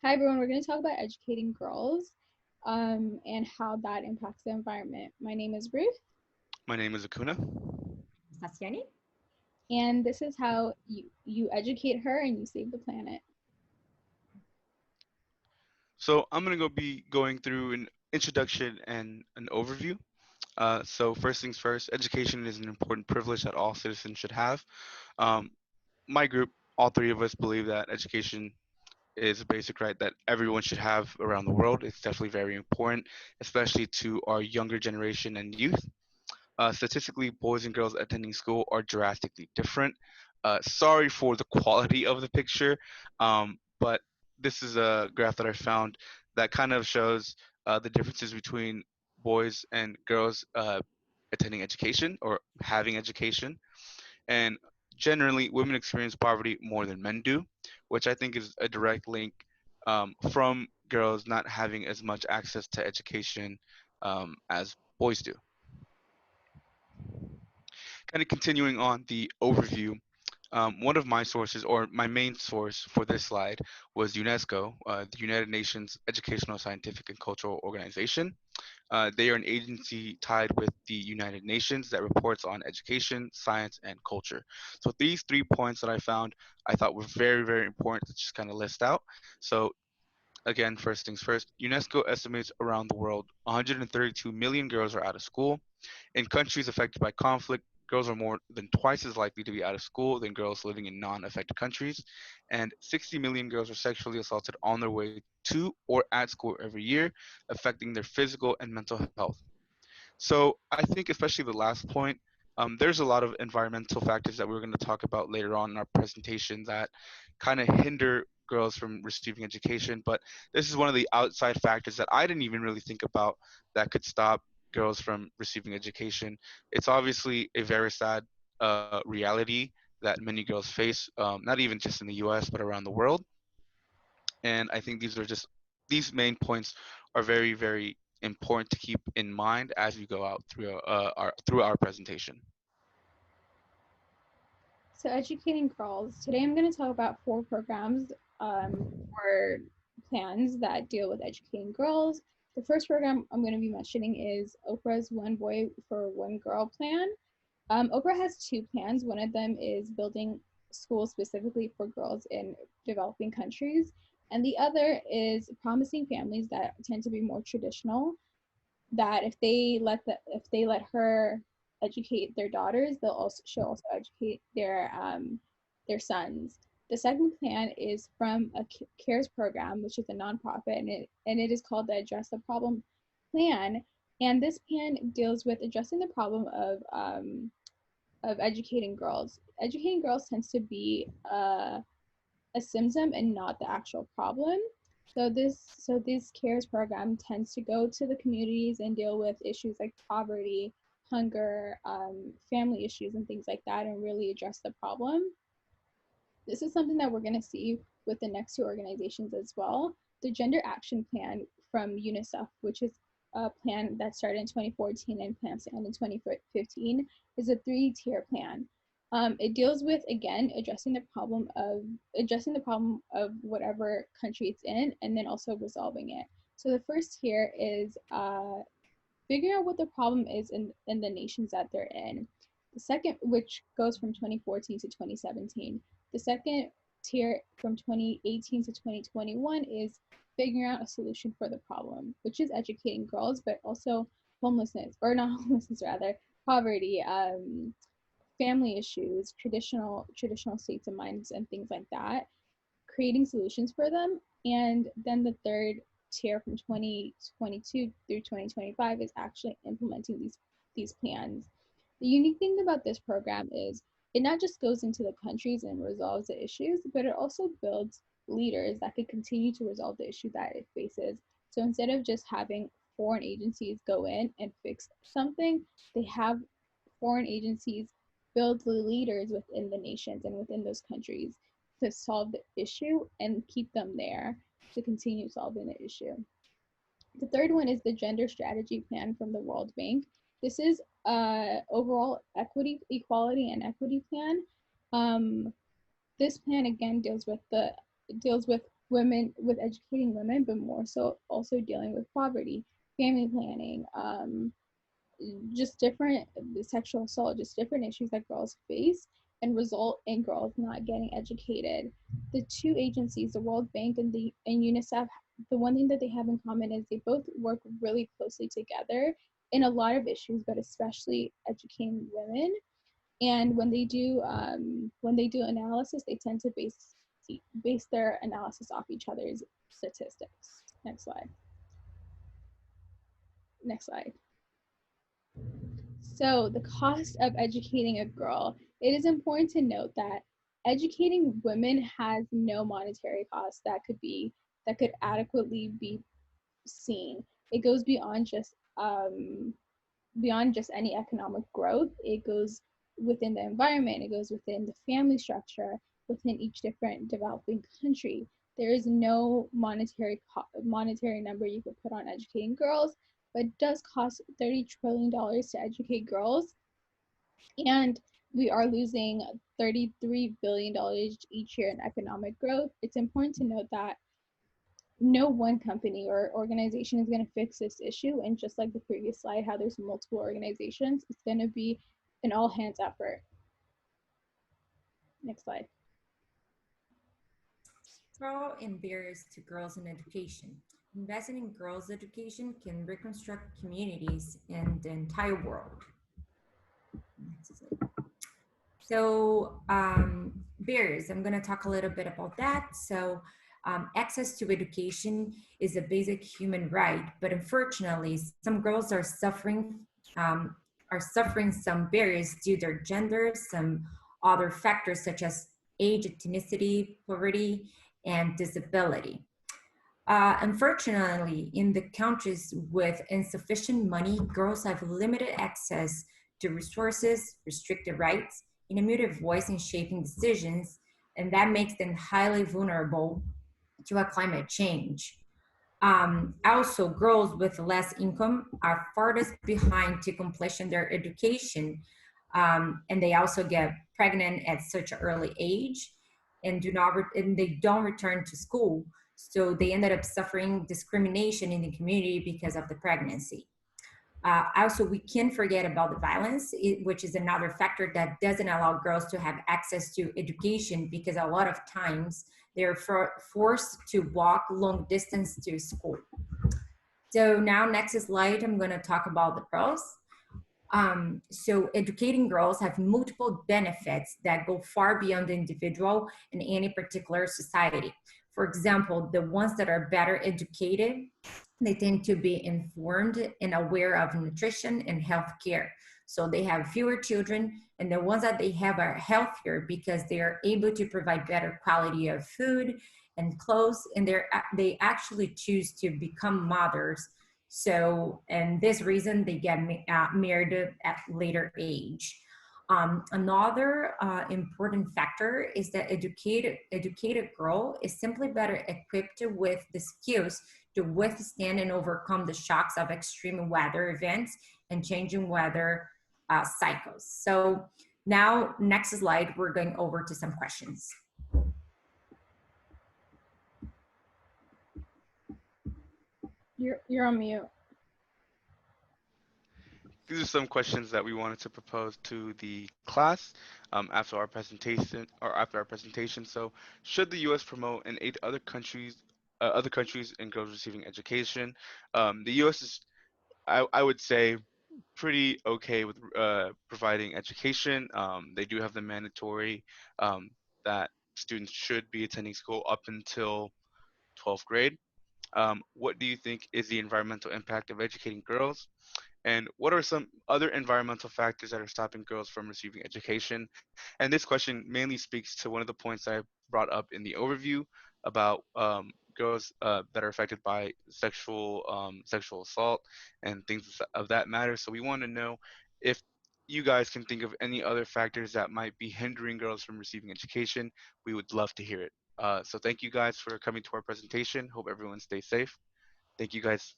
Hi everyone, we're going to talk about educating girls and how that impacts the environment. My name is Ruth, My name is Akuna. Sasyani? and this is how you educate her and you save the planet. So I'm gonna go be going through an introduction and an overview. So first things first, education is an important privilege that all citizens should have. Um, my group, all three of us, believe that education is a basic right that everyone should have around the world. It's definitely very important, especially to our younger generation and youth. Statistically, boys and girls attending school are drastically different. Sorry for the quality of the picture, but this is a graph that I found that kind of shows the differences between boys and girls attending education or having education. And generally, women experience poverty more than men do, which I think is a direct link from girls not having as much access to education as boys do. Kind of continuing on the overview, one of my sources, or my main source for this slide, was UNESCO, the United Nations Educational, Scientific, and Cultural Organization. They are an agency tied with the United Nations that reports on education, science, and culture. So these 3 points that I found, I thought were very, very important to just kind of list out. So again, first things first, UNESCO estimates around the world 132 million girls are out of school. In countries affected by conflict, girls are more than twice as likely to be out of school than girls living in non affected countries. And 60 million girls are sexually assaulted on their way to or at school every year, affecting their physical and mental health. So I think, especially the last point, there's a lot of environmental factors that we're going to talk about later on in our presentation that kind of hinder girls from receiving education. But this is one of the outside factors that I didn't even really think about that could stop girls from receiving education. It's obviously a very sad reality that many girls face, not even just in the US, but around the world. And I think these main points are very, very important to keep in mind as we go out through our presentation. So, educating girls. Today I'm going to talk about four programs or plans that deal with educating girls. The first program I'm going to be mentioning is Oprah's One Boy for One Girl plan. Oprah has two plans. One of them is building schools specifically for girls in developing countries, and the other is promising families that tend to be more traditional that if they let her educate their daughters, she'll also educate their sons. The second plan is from a CARES program, which is a nonprofit, and it is called the Address the Problem Plan. And this plan deals with addressing the problem of educating girls. Educating girls tends to be a symptom and not the actual problem. So this CARES program tends to go to the communities and deal with issues like poverty, hunger, family issues, and things like that, and really address the problem. This is something that we're going to see with the next two organizations as well. The Gender Action Plan from UNICEF, which is a plan that started in 2014 and plans to end in 2015, is a three-tier plan. It deals with again addressing the problem of whatever country it's in, and then also resolving it. So the first tier is figuring out what the problem is in the nations that they're in. The second, which goes from 2014 to 2017. The second tier from 2018 to 2021 is figuring out a solution for the problem, which is educating girls, but also homelessness, or not homelessness, rather, poverty, family issues, traditional states of minds, and things like that, creating solutions for them. And then the third tier from 2022 through 2025 is actually implementing these plans. The unique thing about this program is it not just goes into the countries and resolves the issues, but it also builds leaders that could continue to resolve the issue that it faces. So instead of just having foreign agencies go in and fix something, they have foreign agencies build the leaders within the nations and within those countries to solve the issue and keep them there to continue solving the issue. The third one is the Gender Strategy Plan from the World Bank. This is overall equality, and equity plan. Um, this plan again deals with women with educating women, but more so also dealing with poverty, family planning, just different sexual assault, just different issues that girls face and result in girls not getting educated. The two agencies, the World Bank and UNICEF, the one thing that they have in common is they both work really closely together in a lot of issues, but especially educating women. And when they do analysis, they tend to base their analysis off each other's statistics. Next slide. Next slide. So, the cost of educating a girl. It is important to note that educating women has no monetary cost that could adequately be seen. It goes beyond just any economic growth. It goes within the environment. It goes within the family structure within each different developing country. There is no monetary number you could put on educating girls, but it does cost $30 trillion to educate girls, and we are losing $33 billion each year in economic growth. It's important to note that no one company or organization is going to fix this issue. And just like the previous slide, how there's multiple organizations, it's going to be an all hands effort. Next slide. Role and barriers to girls in education. Investing in girls' education can reconstruct communities and the entire world. So, barriers, I'm going to talk a little bit about that. So, access to education is a basic human right, but unfortunately, some girls um, are suffering some barriers due to their gender, some other factors such as age, ethnicity, poverty, and disability. Unfortunately, in the countries with insufficient money, girls have limited access to resources, restricted rights, and a muted voice in shaping decisions, and that makes them highly vulnerable to a climate change. Also, girls with less income are farthest behind to completion their education, and they also get pregnant at such an early age, and and they don't return to school. So they ended up suffering discrimination in the community because of the pregnancy. Also, we can't forget about the violence, which is another factor that doesn't allow girls to have access to education because a lot of times they're forced to walk long distance to school. So now next slide, I'm going to talk about the pros. So educating girls have multiple benefits that go far beyond the individual in any particular society. For example, the ones that are better educated, they tend to be informed and aware of nutrition and health care. So they have fewer children, and the ones that they have are healthier because they are able to provide better quality of food and clothes, and they actually choose to become mothers. So, and this reason they get married at later age. Another important factor is that educated girl is simply better equipped with the skills to withstand and overcome the shocks of extreme weather events and changing weather cycles. So now, next slide, we're going over to some questions. You're on mute. These are some questions that we wanted to propose to the class after our presentation. So, should the U.S. promote and aid other countries in girls receiving education? The U.S. is, I would say, pretty okay with providing education. They do have the mandatory that students should be attending school up until 12th grade. What do you think is the environmental impact of educating girls? And what are some other environmental factors that are stopping girls from receiving education? And this question mainly speaks to one of the points I brought up in the overview about girls that are affected by sexual assault and things of that matter. So we want to know if you guys can think of any other factors that might be hindering girls from receiving education. We would love to hear it. So thank you guys for coming to our presentation. Hope everyone stays safe. Thank you guys.